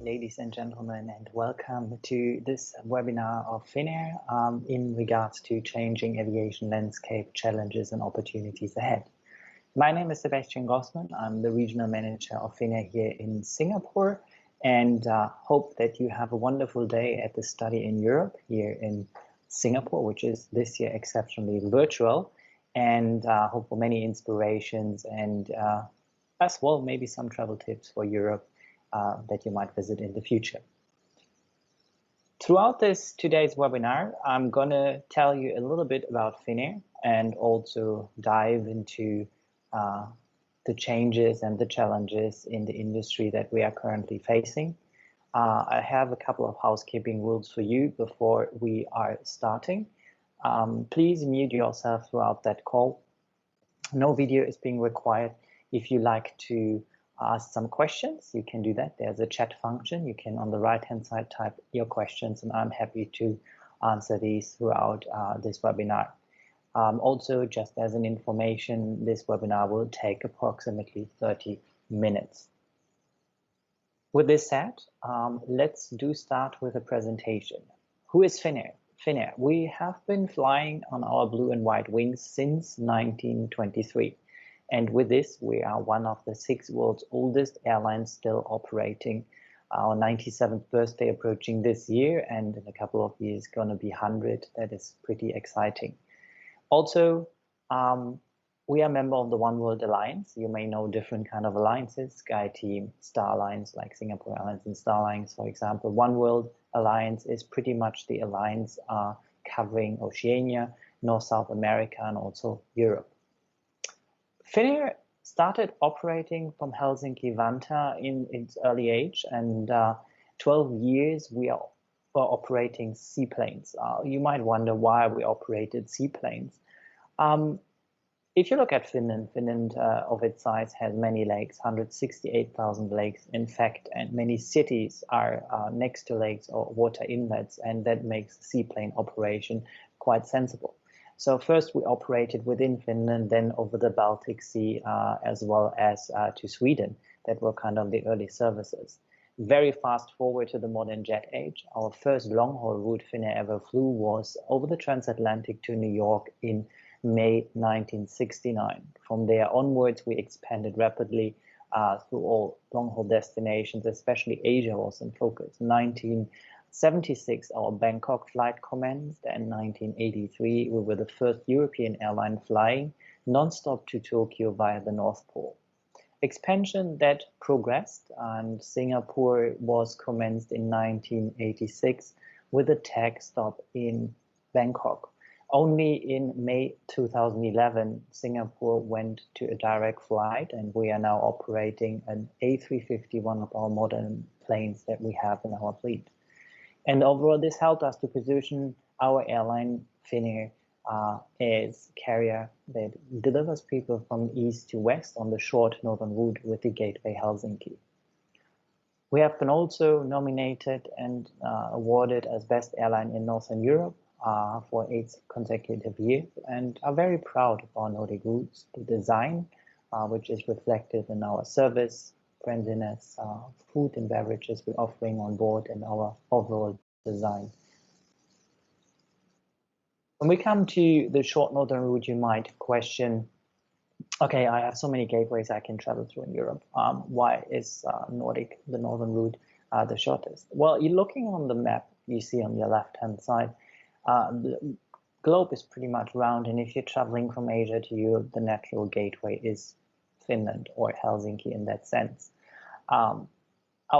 ladies and gentlemen, and welcome to this webinar of FINNAIR in regards to changing aviation landscape challenges and opportunities ahead. My name is Sebastian Grossman. I'm the regional manager of FINNAIR here in Singapore, and hope that you have a wonderful day at the study in Europe here in Singapore, which is this year exceptionally virtual, and hope for many inspirations and as well maybe some travel tips for Europe that you might visit in the future. Throughout today's webinar, I'm going to tell you a little bit about FINNAIR and also dive into the changes and the challenges in the industry that we are currently facing. I have a couple of housekeeping rules for you before we are starting. Please mute yourself throughout that call. No video is being required. If you like to ask some questions, you can do that. There's a chat function. You can, on the right-hand side, type your questions, and I'm happy to answer these throughout this webinar. Also, just as an information, this webinar will take approximately 30 minutes. With this said, let's start with a presentation. Who is FINNAIR? FINNAIR, we have been flying on our blue and white wings since 1923. And with this, we are one of the 6 world's oldest airlines still operating. Our 97th birthday approaching this year, and in a couple of years going to be 100. That is pretty exciting. Also, we are a member of the One World Alliance. You may know different kind of alliances, SkyTeam, Star Alliance, like Singapore Airlines and Star Alliance, for example. One World Alliance is pretty much the alliance covering Oceania, North-South America, and also Europe. FINNAIR started operating from Helsinki-Vantaa in its early age, and 12 years we are operating seaplanes. You might wonder why we operated seaplanes. If you look at Finland, of its size has many lakes, 168,000 lakes in fact, and many cities are next to lakes or water inlets, and that makes seaplane operation quite sensible. So first we operated within Finland, then over the Baltic Sea, as well as to Sweden. That were kind of the early services. Very fast forward to the modern jet age. Our first long-haul route FINNAIR ever flew was over the transatlantic to New York in May 1969. From there onwards, we expanded rapidly through all long-haul destinations, especially Asia was in focus. 1976, our Bangkok flight commenced, and 1983, we were the first European airline flying non-stop to Tokyo via the North Pole. Expansion that progressed, and Singapore was commenced in 1986 with a tag stop in Bangkok. Only in May 2011, Singapore went to a direct flight, and we are now operating an A350, one of our modern planes that we have in our fleet. And overall, this helped us to position our airline, FINNAIR, as carrier that delivers people from east to west on the short northern route with the gateway Helsinki. We have been also nominated and awarded as best airline in Northern Europe for 8 consecutive years, and are very proud of our Nordic routes, the design, which is reflected in our service, friendliness, food and beverages we're offering on board, and our overall design. When we come to the short northern route, you might question, okay, I have so many gateways I can travel through in Europe. Why is the northern route, the shortest? Well, you're looking on the map you see on your left-hand side. The globe is pretty much round, and if you're traveling from Asia to Europe, the natural gateway is Finland or Helsinki in that sense. Our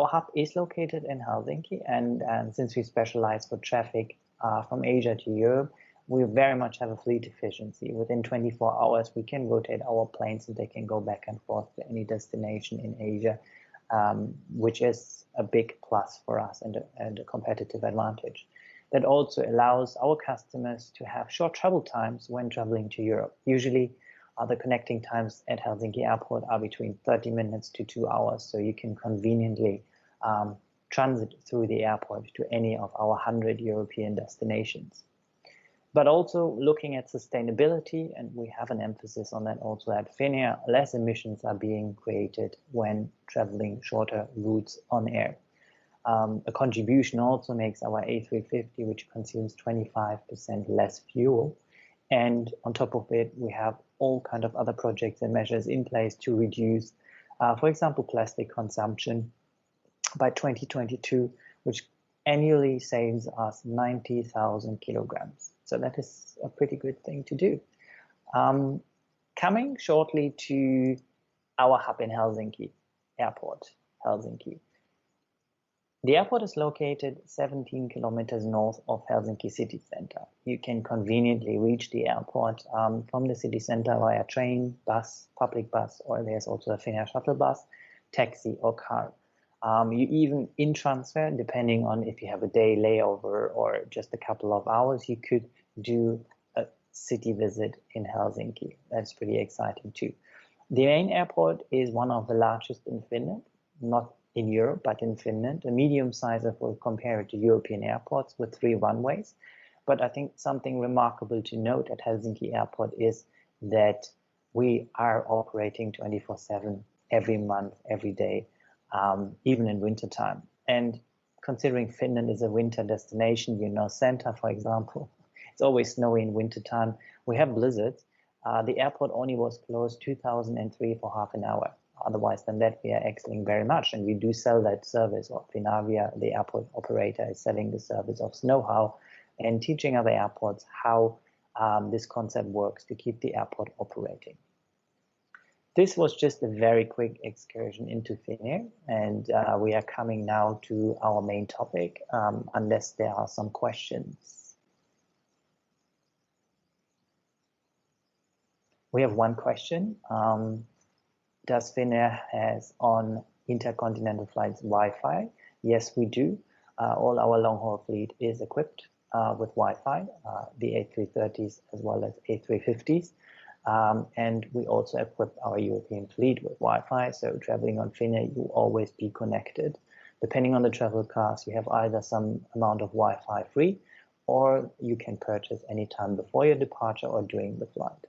hub is located in Helsinki, and since we specialize for traffic from Asia to Europe, we very much have a fleet efficiency. Within 24 hours, we can rotate our planes and they can go back and forth to any destination in Asia, which is a big plus for us and a competitive advantage. That also allows our customers to have short travel times when traveling to Europe. Usually, the connecting times at Helsinki Airport are between 30 minutes to 2 hours, so you can conveniently transit through the airport to any of our 100 European destinations. But also looking at sustainability, and we have an emphasis on that also at FINNAIR, less emissions are being created when traveling shorter routes on air. A contribution also makes our A350, which consumes 25% less fuel. And on top of it, we have all kind of other projects and measures in place to reduce, for example, plastic consumption by 2022, which annually saves us 90,000 kilograms. So that is a pretty good thing to do. Coming shortly to our hub in Helsinki, Airport Helsinki. The airport is located 17 kilometers north of Helsinki city center. You can conveniently reach the airport from the city center via train, bus, public bus, or there's also a FINNAIR shuttle bus, taxi, or car. You even in transfer, depending on if you have a day layover or just a couple of hours, you could do a city visit in Helsinki. That's pretty exciting too. The main airport is one of the largest in Finland, not in Europe, but in Finland, a medium size if we compare it to European airports with 3 runways. But I think something remarkable to note at Helsinki Airport is that we are operating 24/7 every month, every day, even in wintertime. And considering Finland is a winter destination, you know, Santa, for example, it's always snowy in wintertime. We have blizzards. The airport only was closed 2003 for half an hour. Otherwise than that, we are excelling very much, and we do sell that service. Or FINNAIR, the airport operator, is selling the service of know-how and teaching other airports how this concept works to keep the airport operating. This was just a very quick excursion into FINNAIR, and we are coming now to our main topic, unless there are some questions. We have one question. Does FINNAIR has on intercontinental flights Wi-Fi? Yes, we do. All our long-haul fleet is equipped with Wi-Fi, the A330s as well as A350s. And we also equip our European fleet with Wi-Fi. So traveling on FINNAIR, you always be connected. Depending on the travel class, you have either some amount of Wi-Fi free, or you can purchase anytime before your departure or during the flight.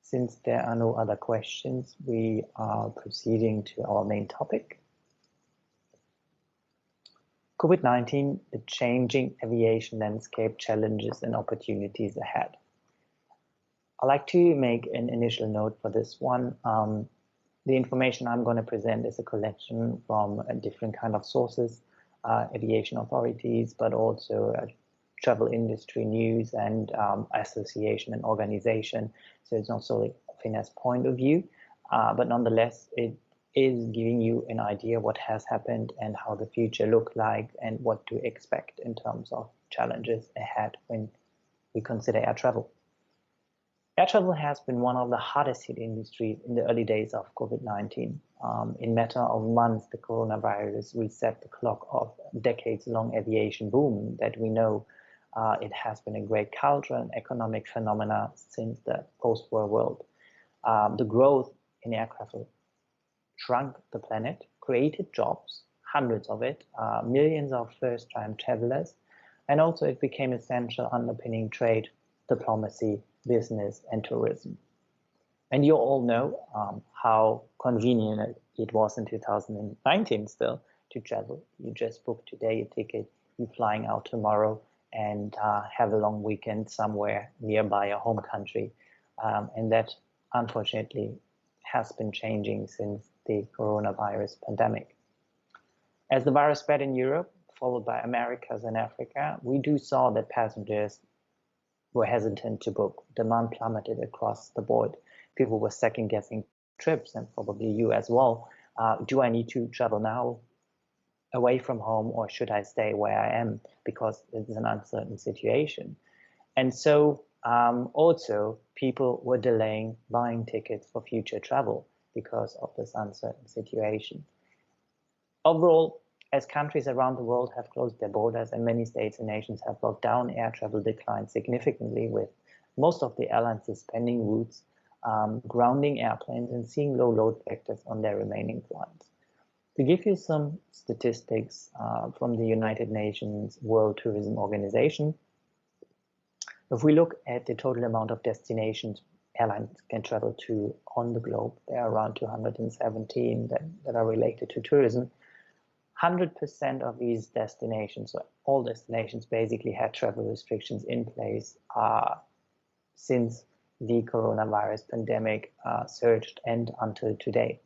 Since there are no other questions, we are proceeding to our main topic. COVID-19, the changing aviation landscape, challenges and opportunities ahead. I'd like to make an initial note for this one. The information I'm going to present is a collection from different kind of sources, aviation authorities, but also travel industry news and association and organization. So it's not solely FINNAIR's point of view, but nonetheless, it is giving you an idea what has happened and how the future look like and what to expect in terms of challenges ahead when we consider air travel. Air travel has been one of the hardest hit industries in the early days of COVID-19. In a matter of months, the coronavirus reset the clock of decades-long aviation boom that we know. It has been a great cultural and economic phenomena since the post-war world. The growth in air travel shrunk the planet, created jobs, hundreds of it, millions of first-time travelers, and also it became essential underpinning trade, diplomacy, business, and tourism. And you all know how convenient it was in 2019 still to travel. You just book today a ticket, you're flying out tomorrow, and have a long weekend somewhere nearby your home country. And that, unfortunately, has been changing since the coronavirus pandemic. As the virus spread in Europe, followed by Americas and Africa, we saw that passengers were hesitant to book. Demand plummeted across the board. People were second-guessing trips, and probably you as well. Do I need to travel now away from home, or should I stay where I am because it's an uncertain situation? And so also people were delaying buying tickets for future travel because of this uncertain situation. Overall, as countries around the world have closed their borders and many states and nations have locked down, air travel declined significantly, with most of the airlines suspending routes, grounding airplanes, and seeing low load factors on their remaining flights. To give you some statistics from the United Nations World Tourism Organization, if we look at the total amount of destinations airlines can travel to on the globe. There are around 217 that are related to tourism. 100% of these destinations, so all destinations, basically had travel restrictions in place since the coronavirus pandemic surged and until today.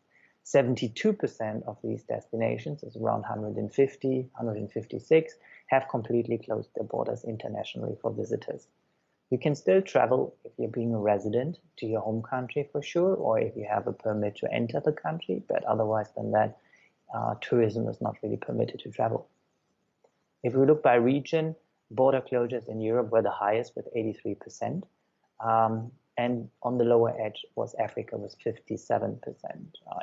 72% of these destinations, is around 150, 156, have completely closed their borders internationally for visitors. You can still travel if you're being a resident to your home country for sure, or if you have a permit to enter the country, but otherwise than that, tourism is not really permitted to travel. If we look by region, border closures in Europe were the highest with 83%. And on the lower edge was Africa with 57%.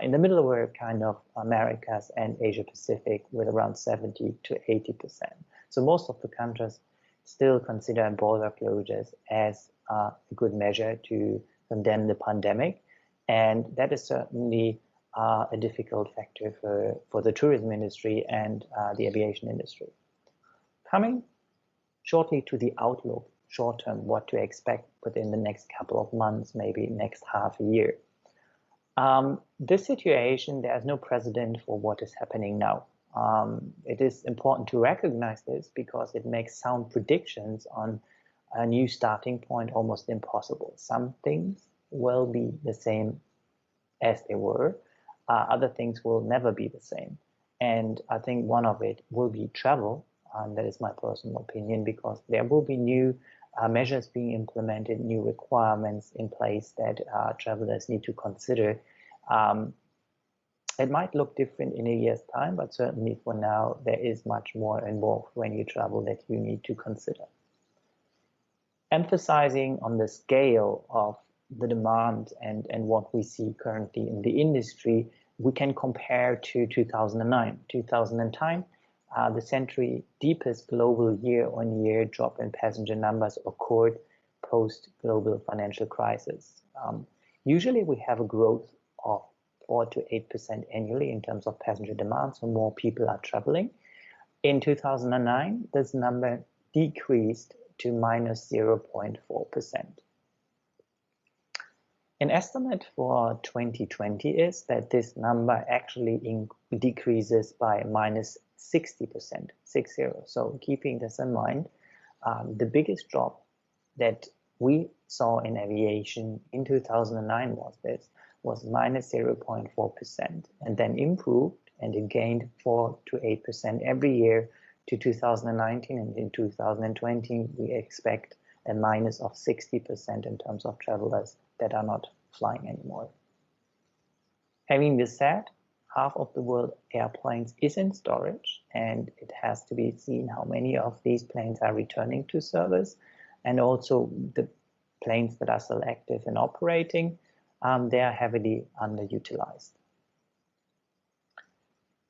In the middle were kind of Americas and Asia Pacific with around 70 to 80%. So most of the countries still consider border closures as a good measure to condemn the pandemic. And that is certainly a difficult factor for the tourism industry and the aviation industry. Coming shortly to the outlook, short term, what to expect within the next couple of months, maybe next half a year. This situation, there's no precedent for what is happening now. It is important to recognize this because it makes sound predictions on a new starting point almost impossible. Some things will be the same as they were. Other things will never be the same. And I think one of it will be travel. That is my personal opinion, because there will be new measures being implemented, new requirements in place that travelers need to consider. It might look different in a year's time, but certainly for now, there is much more involved when you travel that you need to consider. Emphasizing on the scale of the demand and what we see currently in the industry, we can compare to 2009. 2010, the century deepest global year-on-year drop in passenger numbers occurred post-global financial crisis. Usually we have a growth of 4 to 8% annually in terms of passenger demand, so more people are traveling. In 2009, this number decreased to minus 0.4%. An estimate for 2020 is that this number actually decreases by minus 60%, 60. So keeping this in mind, the biggest drop that we saw in aviation in 2009 was minus 0.4%, and then improved and it gained 4 to 8% every year to 2019, and in 2020 we expect a minus of 60% in terms of travelers that are not flying anymore. Having this said, half of the world airplanes is in storage, and it has to be seen how many of these planes are returning to service, and also the planes that are still active and operating, they are heavily underutilized.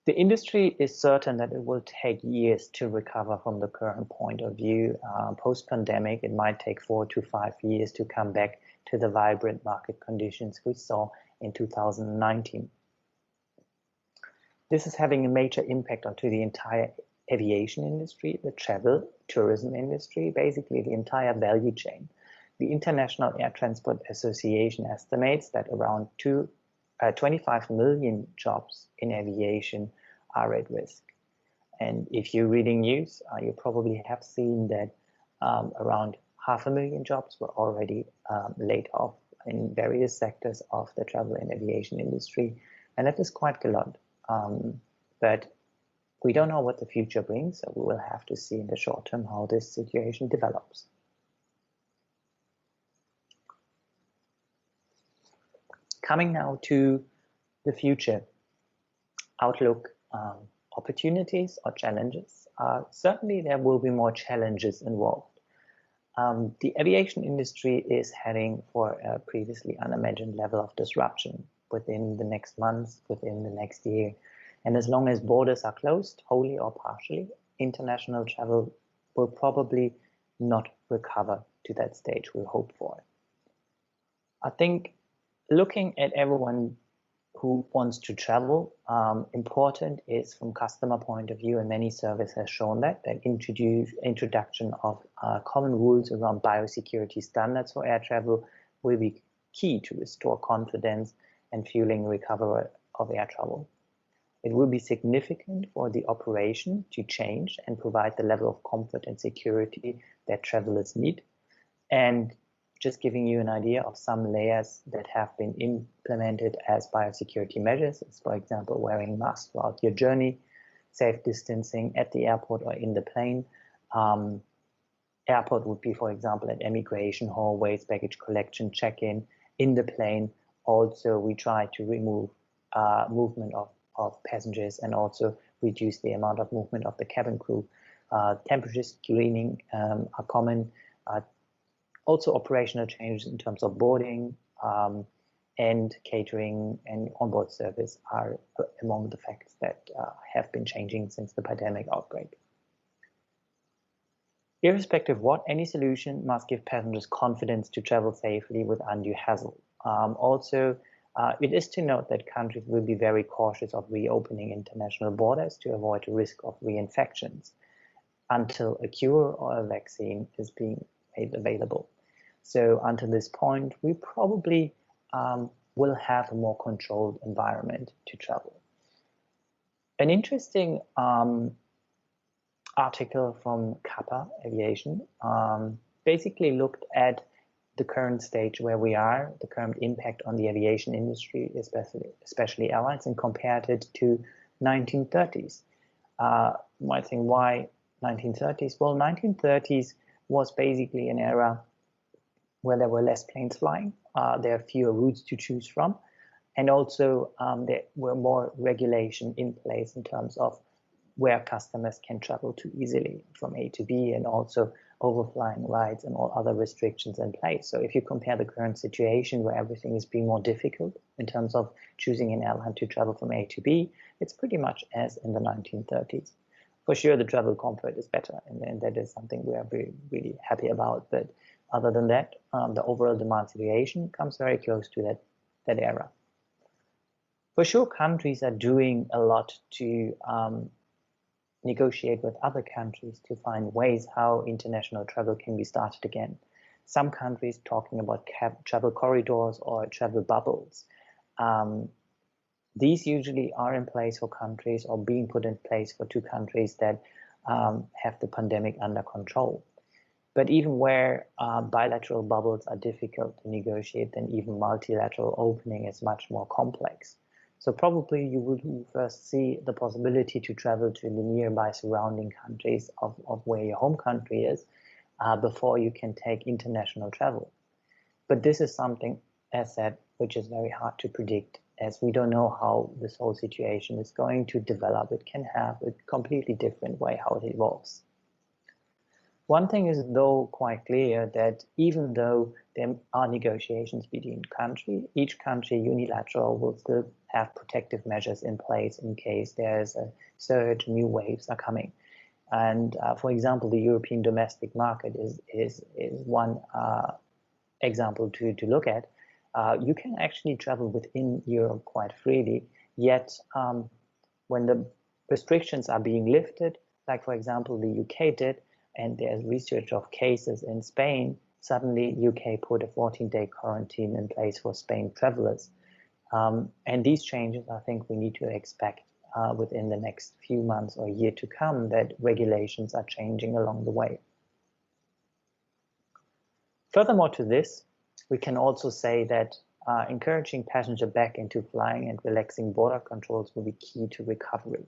The industry is certain that it will take years to recover from the current point of view. Post-pandemic, it might take 4 to 5 years to come back to the vibrant market conditions we saw in 2019. This is having a major impact onto the entire aviation industry, the travel, tourism industry, basically the entire value chain. The International Air Transport Association estimates that around 25 million jobs in aviation are at risk. And if you're reading news, you probably have seen that around 500,000 jobs were already laid off in various sectors of the travel and aviation industry. And that is quite a lot. But we don't know what the future brings, so we will have to see in the short term how this situation develops. Coming now to the future outlook, opportunities or challenges. Certainly there will be more challenges involved. The aviation industry is heading for a previously unimagined level of disruption within the next months, within the next year. And as long as borders are closed, wholly or partially, international travel will probably not recover to that stage we hope for. I think looking at everyone who wants to travel, important is from customer point of view, and many surveys have shown that introduction of common rules around biosecurity standards for air travel will be key to restore confidence and fueling recovery of air travel. It will be significant for the operation to change and provide the level of comfort and security that travelers need. And just giving you an idea of some layers that have been implemented as biosecurity measures is, for example, wearing masks throughout your journey, safe distancing at the airport or in the plane. Airport would be, for example, at immigration hallways, baggage collection, check-in, in the plane. Also, we try to remove movement of passengers and also reduce the amount of movement of the cabin crew. Temperature screening are common. Also, operational changes in terms of boarding and catering and onboard service are among the facts that have been changing since the pandemic outbreak. Irrespective of what, any solution must give passengers confidence to travel safely with undue hassle. It is to note that countries will be very cautious of reopening international borders to avoid the risk of reinfections until a cure or a vaccine is being made available. So until this point, we probably will have a more controlled environment to travel. An interesting article from Kappa Aviation basically looked at the current stage where we are, the current impact on the aviation industry, especially airlines, and compared it to 1930s. Might think, why 1930s? Well, 1930s was basically an era where there were less planes flying, there are fewer routes to choose from, and also there were more regulation in place in terms of where customers can travel to easily from A to B, and also overflying rights and all other restrictions in place. So if you compare the current situation where everything is being more difficult in terms of choosing an airline to travel from A to B, it's pretty much as in the 1930s. For sure, the travel comfort is better, and that is something we are really happy about. But other than that, the overall demand situation comes very close to that era. For sure, countries are doing a lot to negotiate with other countries to find ways how international travel can be started again. Some countries talking about travel corridors or travel bubbles. These usually are in place for countries or being put in place for two countries that have the pandemic under control. But even where bilateral bubbles are difficult to negotiate, then even multilateral opening is much more complex. So probably you would first see the possibility to travel to the nearby surrounding countries of where your home country is before you can take international travel. But this is something, as said, which is very hard to predict, as we don't know how this whole situation is going to develop. It can have a completely different way how it evolves. One thing is, though, quite clear that even though there are negotiations between countries, each country unilateral will still have protective measures in place in case there's a surge, new waves are coming. And for example, the European domestic market is one example to look at. You can actually travel within Europe quite freely, yet when the restrictions are being lifted, like for example the UK did, and there's research of cases in Spain, suddenly UK put a 14-day quarantine in place for Spain travelers. And these changes, I think we need to expect within the next few months or year to come, that regulations are changing along the way. Furthermore to this, we can also say that encouraging passenger back into flying and relaxing border controls will be key to recovery.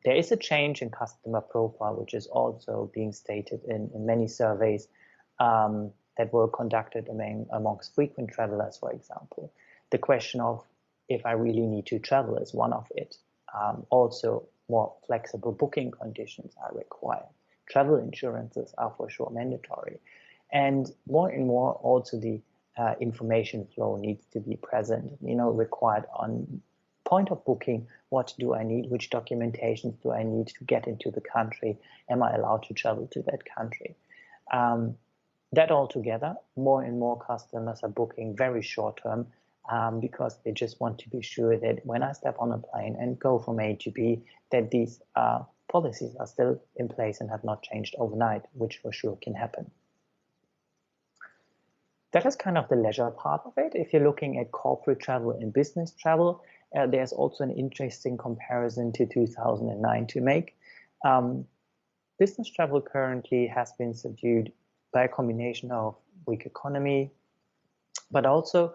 There is a change in customer profile, which is also being stated in many surveys that were conducted amongst frequent travelers, for example. The question of if I really need to travel is one of it. Also, more flexible booking conditions are required. Travel insurances are for sure mandatory. And more also the information flow needs to be present, required on point of booking. What do I need? Which documentations do I need to get into the country? Am I allowed to travel to that country? That all together, more and more customers are booking very short term because they just want to be sure that when I step on a plane and go from A to B, that these policies are still in place and have not changed overnight, which for sure can happen. That is kind of the leisure part of it. If you're looking at corporate travel and business travel, there's also an interesting comparison to 2009 to make. Business travel currently has been subdued by a combination of weak economy, but also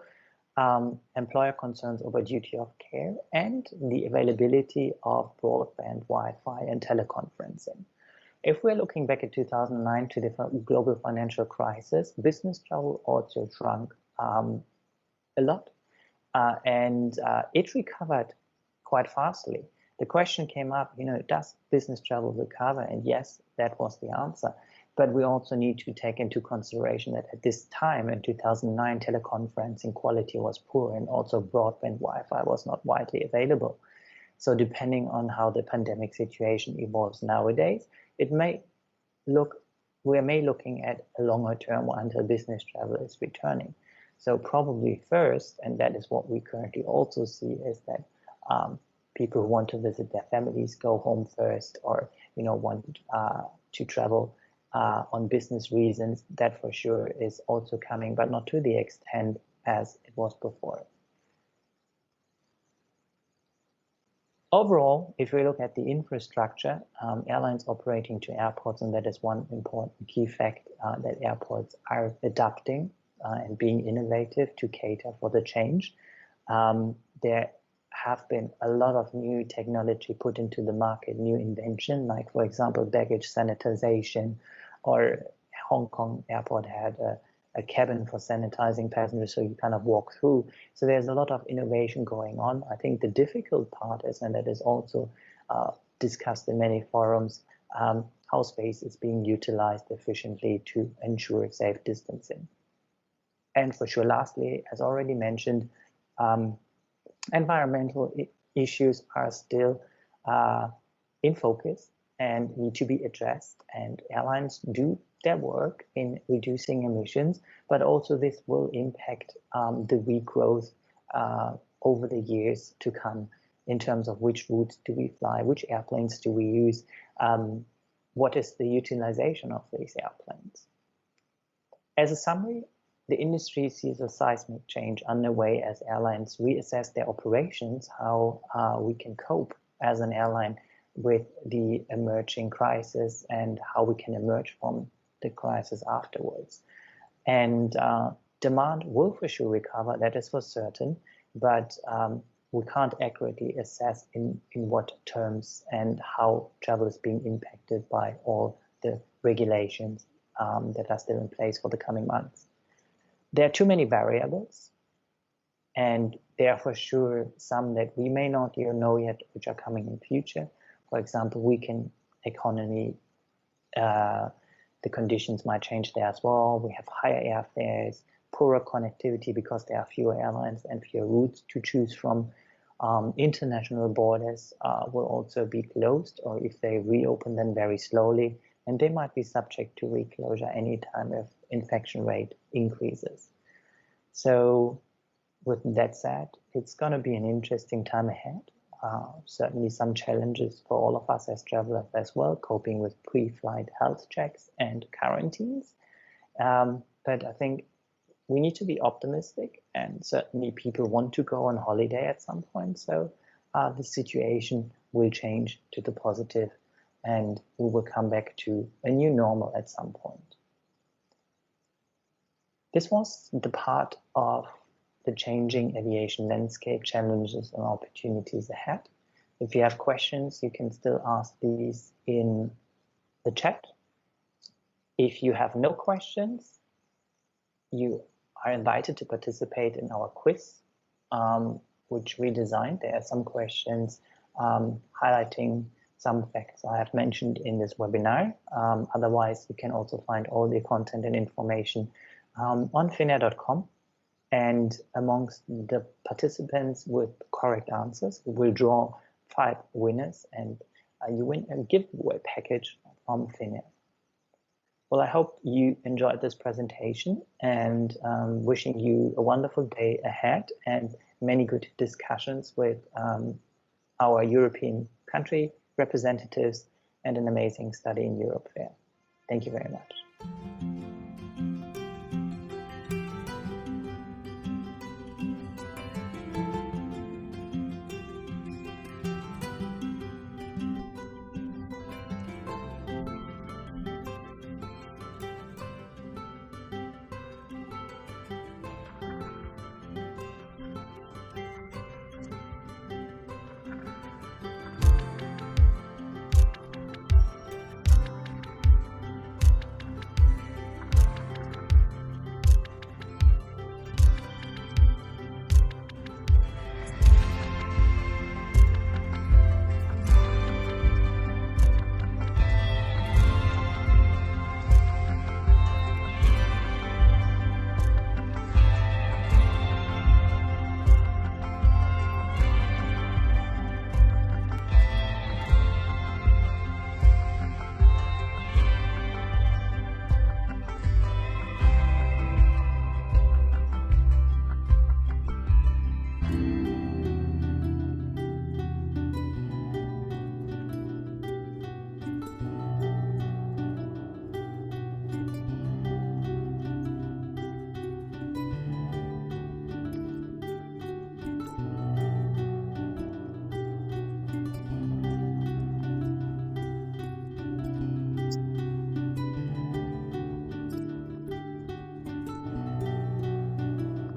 employer concerns over duty of care and the availability of broadband, Wi-Fi, and teleconferencing. If we're looking back at 2009 to the global financial crisis, business travel also shrunk a lot, and it recovered quite fastly. The question came up, does business travel recover? And yes, that was the answer. But we also need to take into consideration that at this time in 2009, teleconferencing quality was poor, and also broadband Wi-Fi was not widely available. So depending on how the pandemic situation evolves nowadays, we may looking at a longer term until business travel is returning. So probably first, and that is what we currently also see, is that people who want to visit their families go home first, or want to travel on business reasons. That for sure is also coming, but not to the extent as it was before. Overall, if we look at the infrastructure, airlines operating to airports, and that is one important key fact, that airports are adapting and being innovative to cater for the change. There have been a lot of new technology put into the market, new invention, like for example, baggage sanitization, or Hong Kong airport had a cabin for sanitizing passengers, so you kind of walk through. So there's a lot of innovation going on. I think the difficult part is, and that is also discussed in many forums, how space is being utilized efficiently to ensure safe distancing. And for sure, lastly, as already mentioned, environmental issues are still in focus and need to be addressed, and airlines do their work in reducing emissions, but also this will impact the regrowth over the years to come in terms of which routes do we fly, which airplanes do we use, what is the utilization of these airplanes. As a summary, the industry sees a seismic change underway as airlines reassess their operations, how we can cope as an airline with the emerging crisis, and how we can emerge from the crisis afterwards. And demand will for sure recover, that is for certain, but we can't accurately assess in what terms and how travel is being impacted by all the regulations that are still in place for the coming months. There are too many variables, and there are for sure some that we may not know yet, which are coming in future. For example, weakened economy, the conditions might change there as well. We have higher airfares, poorer connectivity because there are fewer airlines and fewer routes to choose from. International borders will also be closed, or if they reopen, then very slowly, and they might be subject to reclosure anytime if infection rate increases. So with that said, it's going to be an interesting time ahead. Certainly some challenges for all of us as travelers as well, coping with pre-flight health checks and quarantines. But I think we need to be optimistic, and certainly people want to go on holiday at some point. So the situation will change to the positive, and we will come back to a new normal at some point. This was the part of the changing aviation landscape, challenges and opportunities ahead. If you have questions, you can still ask these in the chat. If you have no questions, you are invited to participate in our quiz, which we designed. There are some questions highlighting some facts I have mentioned in this webinar. Otherwise, you can also find all the content and information on finnair.com. And amongst the participants with correct answers, we will draw 5 winners, and you win a giveaway package from FINNAIR. Well, I hope you enjoyed this presentation, and wishing you a wonderful day ahead and many good discussions with our European country representatives and an amazing study in Europe fair. Thank you very much.